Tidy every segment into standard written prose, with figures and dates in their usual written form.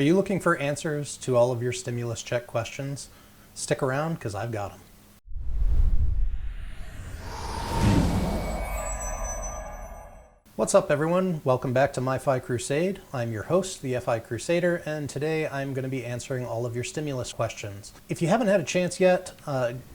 Are you looking for answers to all of your stimulus check questions? Stick around because I've got them. What's up everyone? Welcome back to MyFi Crusade. I'm your host, the FI Crusader, and today I'm going to be answering all of your stimulus questions. If you haven't had a chance yet,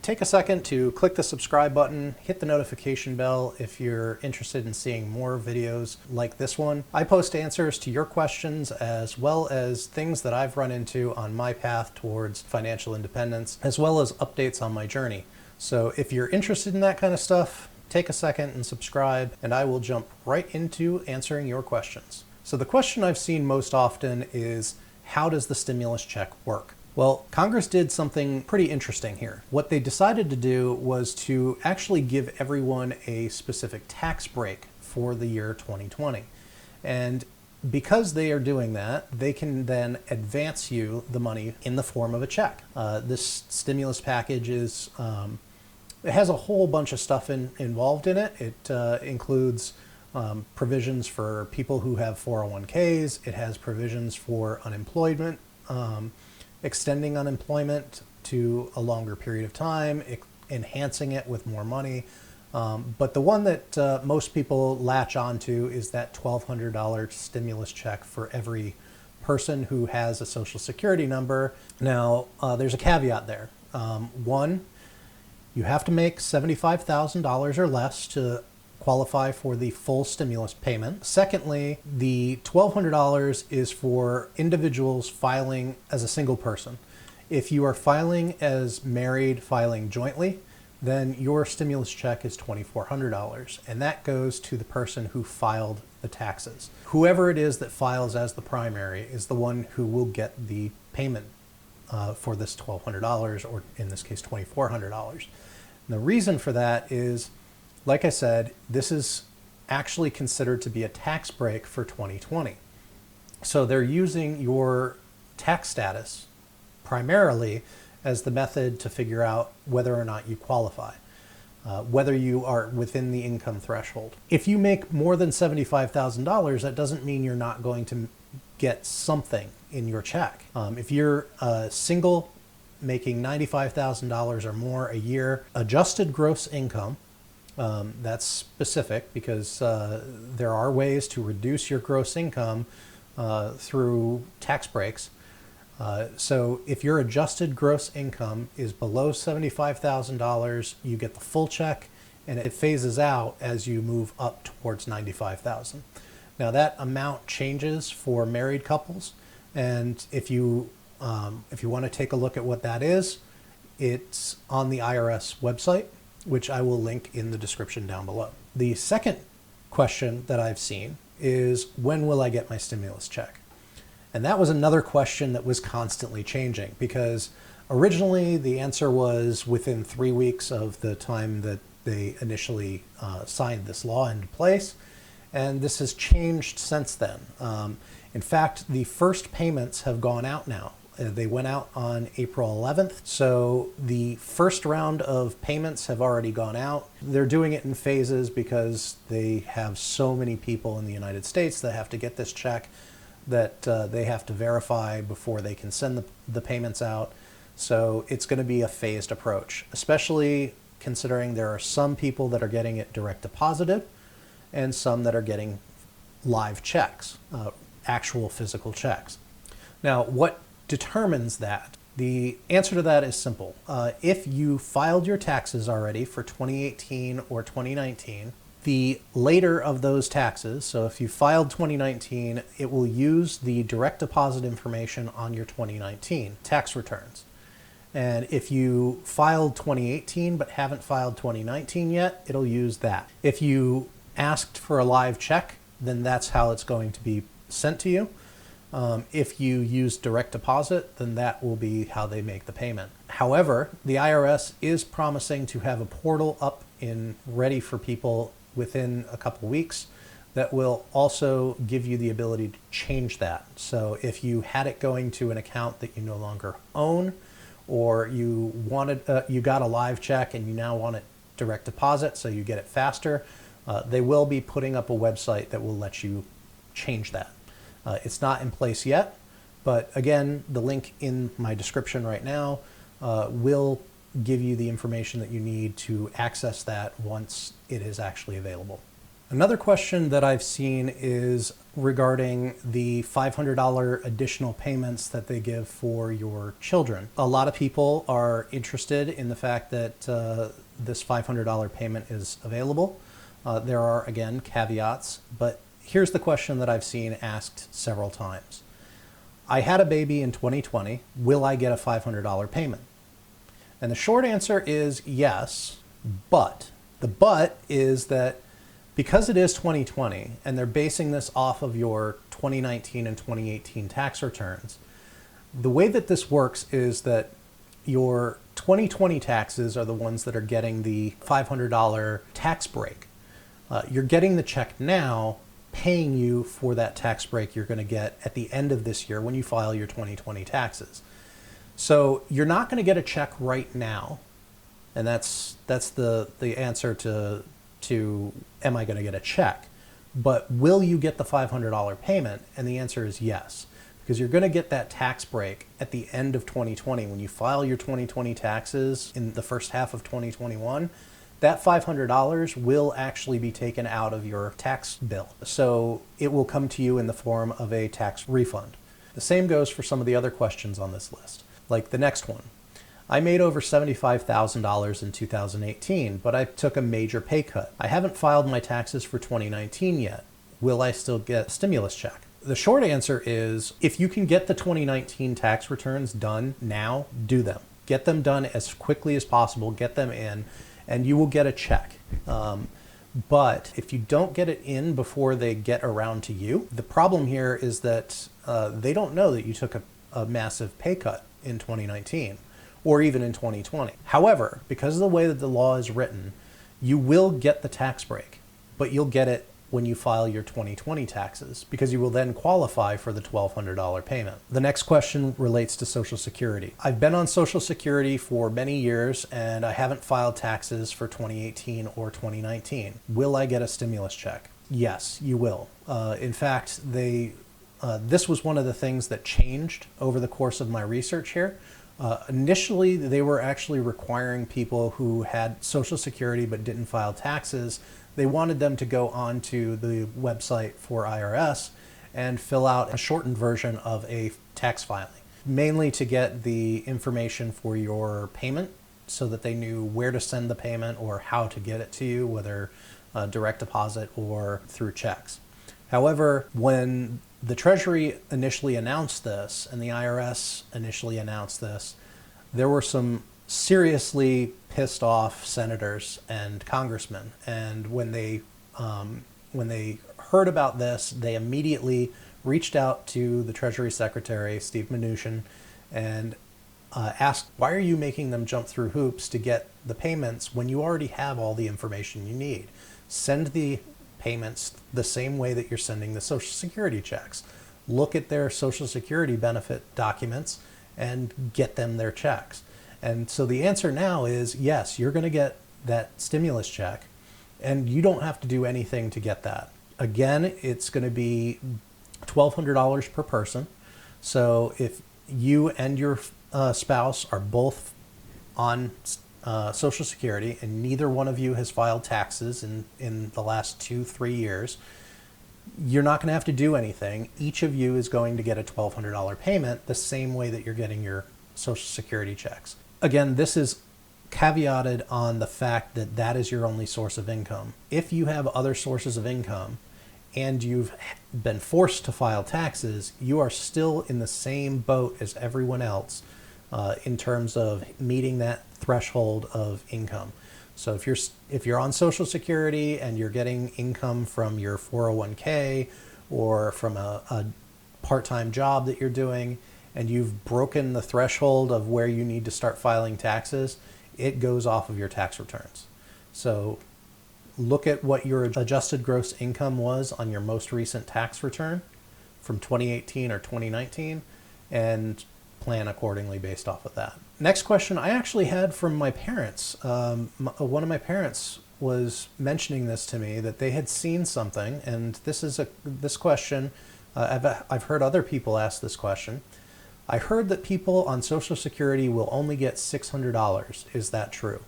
take a second to click the subscribe button, hit the notification bell if you're interested in seeing more videos like this one. I post answers to your questions as well as things that I've run into on my path towards financial independence, as well as updates on my journey. So if you're interested in that kind of stuff, take a second and subscribe, and I will jump right into answering your questions. So the question I've seen most often is, how does the stimulus check work? Well, Congress did something pretty interesting here. What they decided to do was to actually give everyone a specific tax break for the year 2020. And because they are doing that, they can then advance you the money in the form of a check. This stimulus package is it has a whole bunch of stuff involved in it. It includes provisions for people who have 401ks. It has provisions for unemployment, extending unemployment to a longer period of time, enhancing it with more money. But the one that most people latch onto is that $1,200 stimulus check for every person who has a Social Security number. Now, there's a caveat there. One, you have to make $75,000 or less to qualify for the full stimulus payment. Secondly, the $1,200 is for individuals filing as a single person. If you are filing as married, filing jointly, then your stimulus check is $2,400, and that goes to the person who filed the taxes. Whoever it is that files as the primary is the one who will get the payment for this $1,200, or in this case, $2,400. The reason for that is, like I said, this is actually considered to be a tax break for 2020. So they're using your tax status primarily as the method to figure out whether or not you qualify, whether you are within the income threshold. If you make more than $75,000, that doesn't mean you're not going to get something in your check. If you're single, making $95,000 or more a year, adjusted gross income, that's specific because there are ways to reduce your gross income through tax breaks. So if your adjusted gross income is below $75,000, you get the full check, and it phases out as you move up towards $95,000. Now that amount changes for married couples, and if you want to take a look at what that is, it's on the IRS website, which I will link in the description down below. The second question that I've seen is, when will I get my stimulus check? And that was another question that was constantly changing, because originally the answer was within 3 weeks of the time that they initially signed this law into place. And this has changed since then. In fact, the first payments have gone out now. They went out on April 11th. So the first round of payments have already gone out. They're doing it in phases because they have so many people in the United States that have to get this check that they have to verify before they can send the payments out. So it's going to be a phased approach, especially considering there are some people that are getting it direct deposited and some that are getting live checks, actual physical checks. Now, what determines that? The answer to that is simple. If you filed your taxes already for 2018 or 2019, the later of those taxes, so if you filed 2019, it will use the direct deposit information on your 2019 tax returns. And if you filed 2018 but haven't filed 2019 yet, it'll use that. If you asked for a live check, then that's how it's going to be sent to you. If you use direct deposit, then that will be how they make the payment. However, the IRS is promising to have a portal up and ready for people within a couple weeks that will also give you the ability to change that. So if you had it going to an account that you no longer own, or you wanted, you got a live check and you now want it direct deposit so you get it faster, they will be putting up a website that will let you change that. It's not in place yet, But again, the link in my description right now will give you the information that you need to access that once it is actually available. Another question that I've seen is regarding the $500 additional payments that they give for your children. A lot of people are interested in the fact that this $500 payment is available. There are, again, caveats, but here's the question that I've seen asked several times. I had a baby in 2020. Will I get a $500 payment? And the short answer is yes, but the but is that because it is 2020 and they're basing this off of your 2019 and 2018 tax returns, the way that this works is that your 2020 taxes are the ones that are getting the $500 tax break. You're getting the check now, paying you for that tax break you're going to get at the end of this year when you file your 2020 taxes. So you're not going to get a check right now, and that's the answer to am I going to get a check? But will you get the $500 payment? And the answer is yes, because you're going to get that tax break at the end of 2020. When you file your 2020 taxes in the first half of 2021, that $500 will actually be taken out of your tax bill. So it will come to you in the form of a tax refund. The same goes for some of the other questions on this list, like the next one. I made over $75,000 in 2018, but I took a major pay cut. I haven't filed my taxes for 2019 yet. Will I still get a stimulus check? The short answer is, if you can get the 2019 tax returns done now, do them. Get them done as quickly as possible, get them in, and you will get a check. But if you don't get it in before they get around to you, the problem here is that they don't know that you took a massive pay cut in 2019. Or even in 2020. However, because of the way that the law is written, you will get the tax break, but you'll get it when you file your 2020 taxes, because you will then qualify for the $1,200 payment. The next question relates to Social Security. I've been on Social Security for many years, and I haven't filed taxes for 2018 or 2019. Will I get a stimulus check? Yes, you will. In fact, this was one of the things that changed over the course of my research here. Initially, they were actually requiring people who had Social Security but didn't file taxes. They wanted them to go onto the website for IRS and fill out a shortened version of a tax filing, mainly to get the information for your payment so that they knew where to send the payment or how to get it to you, whether direct deposit or through checks. However, when the Treasury initially announced this and the IRS initially announced this, there were some seriously pissed off senators and congressmen. And when they heard about this, they immediately reached out to the Treasury Secretary, Steve Mnuchin, and asked, why are you making them jump through hoops to get the payments when you already have all the information you need? Send the payments the same way that you're sending the Social Security checks. Look at their Social Security benefit documents and get them their checks. And so the answer now is yes, you're going to get that stimulus check, and you don't have to do anything to get that. Again, it's going to be $1,200 per person. So if you and your spouse are both on Social Security and neither one of you has filed taxes in the last 2-3 years, you're not going to have to do anything. Each of you is going to get a $1,200 payment the same way that you're getting your Social Security checks. Again, this is caveated on the fact that that is your only source of income. If you have other sources of income and you've been forced to file taxes, you are still in the same boat as everyone else in terms of meeting that threshold of income. So if you're on Social Security and you're getting income from your 401k or from a part-time job that you're doing, and you've broken the threshold of where you need to start filing taxes, it goes off of your tax returns. So look at what your adjusted gross income was on your most recent tax return from 2018 or 2019 and plan accordingly based off of that. Next question I actually had from my parents. One of my parents was mentioning this to me, that they had seen something, and this question, I've heard other people ask this question. I heard that people on Social Security will only get $600. Is that true?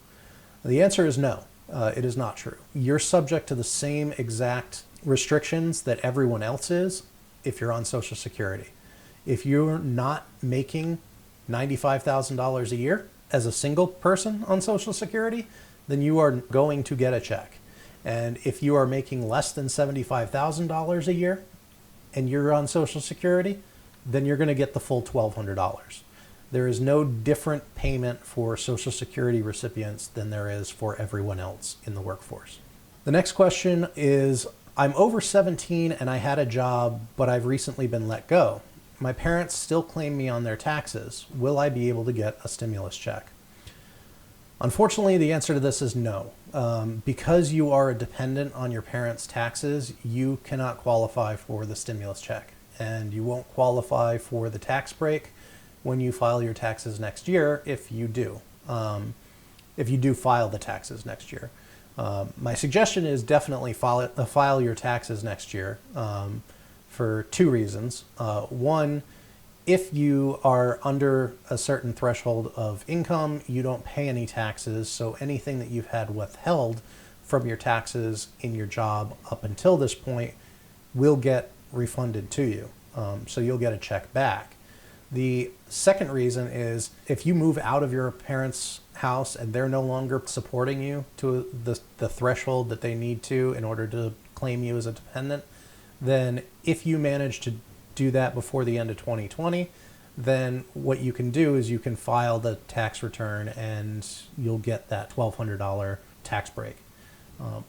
The answer is no. It is not true. You're subject to the same exact restrictions that everyone else is if you're on Social Security. If you're not making $95,000 a year as a single person on Social Security, then you are going to get a check. And if you are making less than $75,000 a year and you're on Social Security, then you're going to get the full $1,200. There is no different payment for Social Security recipients than there is for everyone else in the workforce. The next question is, I'm over 17 and I had a job, but I've recently been let go. My parents still claim me on their taxes. Will I be able to get a stimulus check? Unfortunately, the answer to this is no. Because you are a dependent on your parents' taxes, you cannot qualify for the stimulus check, and you won't qualify for the tax break when you file your taxes next year, if you do file the taxes next year. My suggestion is definitely file your taxes next year for two reasons. One, if you are under a certain threshold of income, you don't pay any taxes, so anything that you've had withheld from your taxes in your job up until this point will get refunded to you. So you'll get a check back. The second reason is if you move out of your parents' house and they're no longer supporting you to the threshold that they need to in order to claim you as a dependent, then if you manage to do that before the end of 2020, then what you can do is you can file the tax return and you'll get that $1,200 tax break.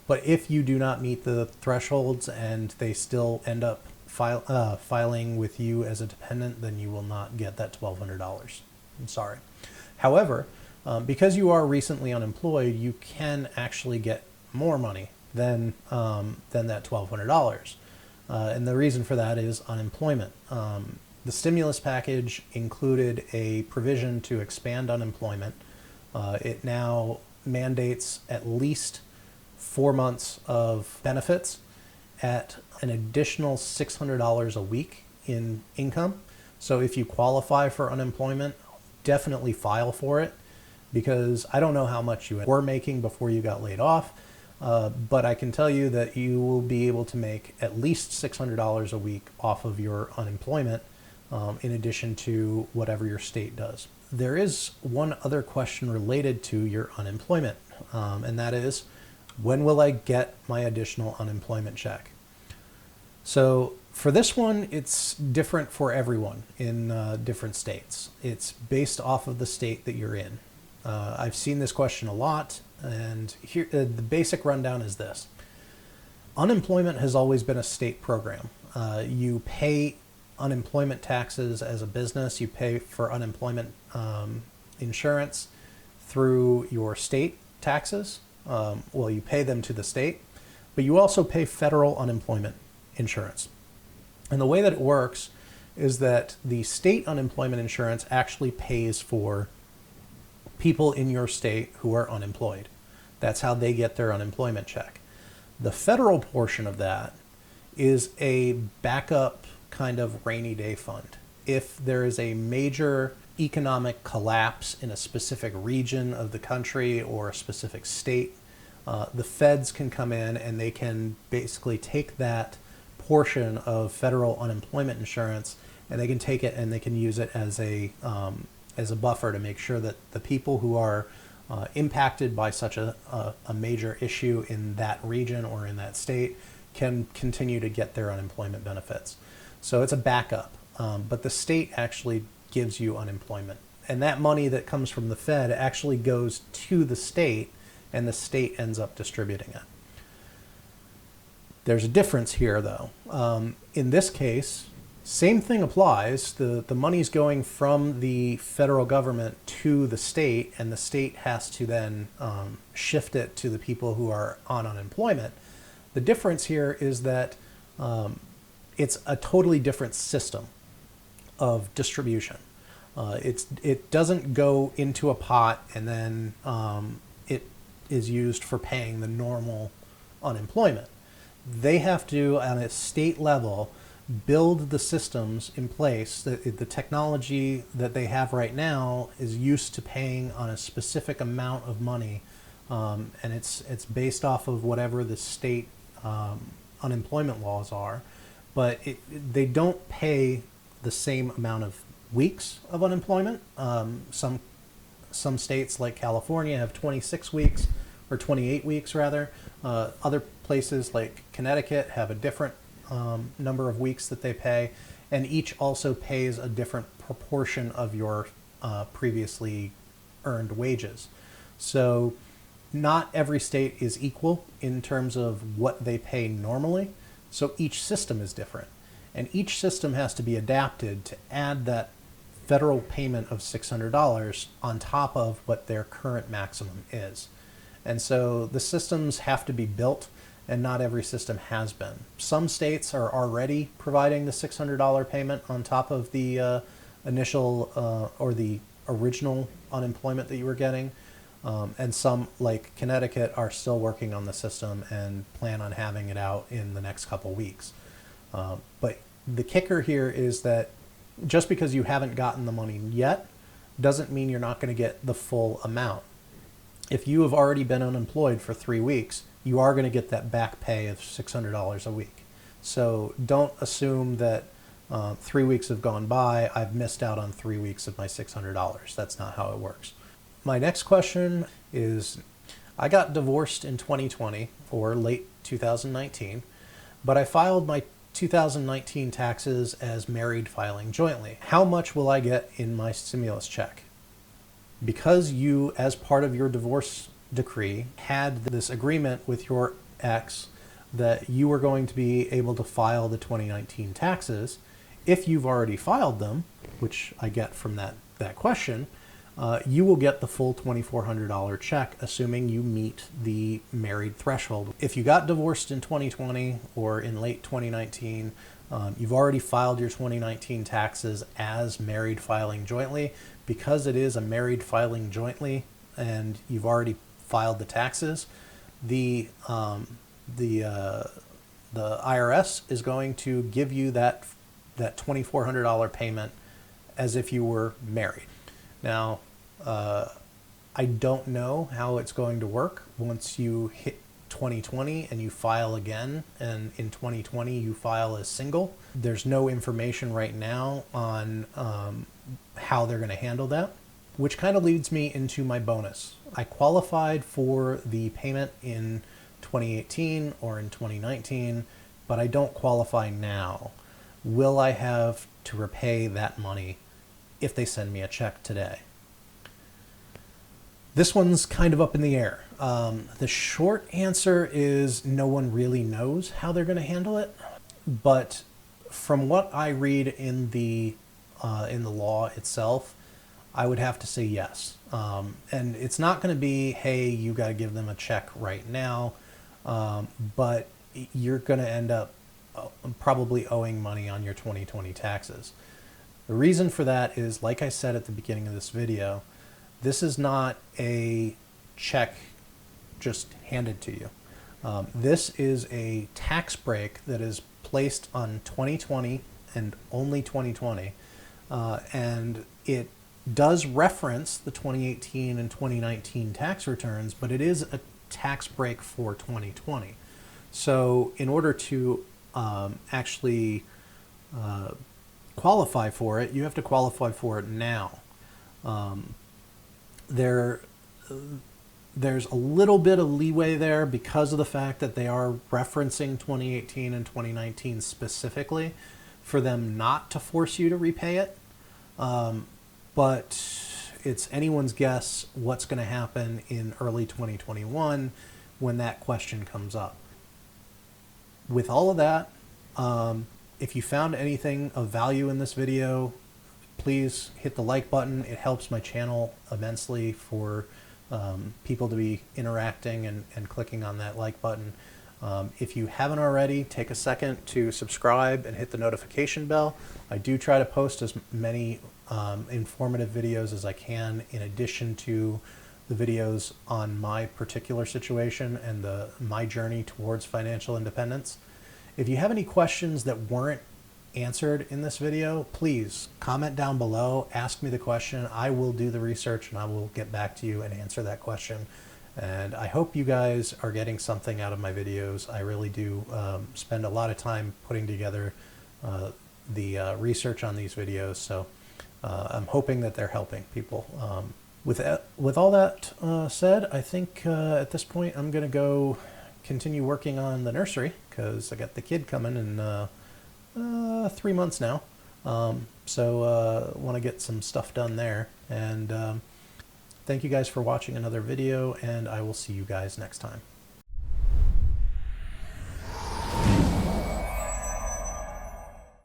But if you do not meet the thresholds and they still end up filing with you as a dependent, then you will not get that $1,200. I'm sorry. However, because you are recently unemployed, you can actually get more money than that $1,200. And the reason for that is unemployment. The stimulus package included a provision to expand unemployment. It now mandates at least 4 months of benefits at an additional $600 a week in income. So if you qualify for unemployment, definitely file for it, because I don't know how much you were making before you got laid off, but I can tell you that you will be able to make at least $600 a week off of your unemployment, in addition to whatever your state does. There is one other question related to your unemployment, and that is, when will I get my additional unemployment check? So for this one, it's different for everyone in different states. It's based off of the state that you're in. I've seen this question a lot, and here the basic rundown is this. Unemployment has always been a state program. You pay unemployment taxes as a business. You pay for unemployment insurance through your state taxes. Well, you pay them to the state, but you also pay federal unemployment insurance. And the way that it works is that the state unemployment insurance actually pays for people in your state who are unemployed. That's how they get their unemployment check. The federal portion of that is a backup kind of rainy day fund. If there is a major economic collapse in a specific region of the country or a specific state, the feds can come in and they can basically take that portion of federal unemployment insurance and they can take it and they can use it as a buffer to make sure that the people who are impacted by such a major issue in that region or in that state can continue to get their unemployment benefits. So it's a backup, but the state actually gives you unemployment. And that money that comes from the Fed actually goes to the state, and the state ends up distributing it. There's a difference here, though. In this case, same thing applies. The money's going from the federal government to the state, and the state has to then shift it to the people who are on unemployment. The difference here is that it's a totally different system of distribution. It doesn't go into a pot and then it is used for paying the normal unemployment. They have to, on a state level, build the systems in place. The technology that they have right now is used to paying on a specific amount of money, and it's based off of whatever the state unemployment laws are, but they don't pay the same amount of weeks of unemployment. Some states like California have 26 weeks, or 28 weeks rather. Other places like Connecticut have a different number of weeks that they pay, and each also pays a different proportion of your previously earned wages. So not every state is equal in terms of what they pay normally, so each system is different. And each system has to be adapted to add that federal payment of $600 on top of what their current maximum is. And so the systems have to be built, and not every system has been. Some states are already providing the $600 payment on top of the initial or the original unemployment that you were getting. And some, like Connecticut, are still working on the system and plan on having it out in the next couple weeks. But the kicker here is that just because you haven't gotten the money yet doesn't mean you're not going to get the full amount. If you have already been unemployed for 3 weeks, you are going to get that back pay of $600 a week. So don't assume that 3 weeks have gone by, I've missed out on 3 weeks of my $600. That's not how it works. My next question is, I got divorced in 2020 or late 2019, but I filed my 2019 taxes as married filing jointly. How much will I get in my stimulus check? Because you, as part of your divorce decree, had this agreement with your ex that you were going to be able to file the 2019 taxes, if you've already filed them, which I get from that question, you will get the full $2,400 check, assuming you meet the married threshold. If you got divorced in 2020 or in late 2019, you've already filed your 2019 taxes as married filing jointly. Because it is a married filing jointly and you've already filed the taxes, the IRS is going to give you that $2,400 payment as if you were married. Now, I don't know how it's going to work once you hit 2020 and you file again, and in 2020 you file as single. There's no information right now on how they're going to handle that, which kind of leads me into my bonus. I qualified for the payment in 2018 or in 2019, but I don't qualify now. Will I have to repay that money if they send me a check today? This one's kind of up in the air. The short answer is no one really knows how they're going to handle it, but from what I read in the law itself, I would have to say yes. And it's not going to be, hey, you got to give them a check right now, but you're going to end up probably owing money on your 2020 taxes. The reason for that is, like I said at the beginning of this video, this is not a check just handed to you. This is a tax break that is placed on 2020 and only 2020. And it does reference the 2018 and 2019 tax returns, but it is a tax break for 2020. So in order to actually qualify for it, you have to qualify for it now. There's a little bit of leeway there because of the fact that they are referencing 2018 and 2019 specifically for them not to force you to repay it. But it's anyone's guess what's going to happen in early 2021 when that question comes up. With all of that, if you found anything of value in this video, please hit the like button. It helps my channel immensely for people to be interacting and clicking on that like button. If you haven't already, take a second to subscribe and hit the notification bell. I do try to post as many informative videos as I can, in addition to the videos on my particular situation and my journey towards financial independence. If you have any questions that weren't answered in this video, please comment down below, ask me the question. I will do the research and I will get back to you and answer that question. And I hope you guys are getting something out of my videos. I really do spend a lot of time putting together the research on these videos, so I'm hoping that they're helping people. With all that said, I think at this point I'm going to go continue working on the nursery, because I got the kid coming in 3 months now. So want to get some stuff done there. And thank you guys for watching another video, and I will see you guys next time.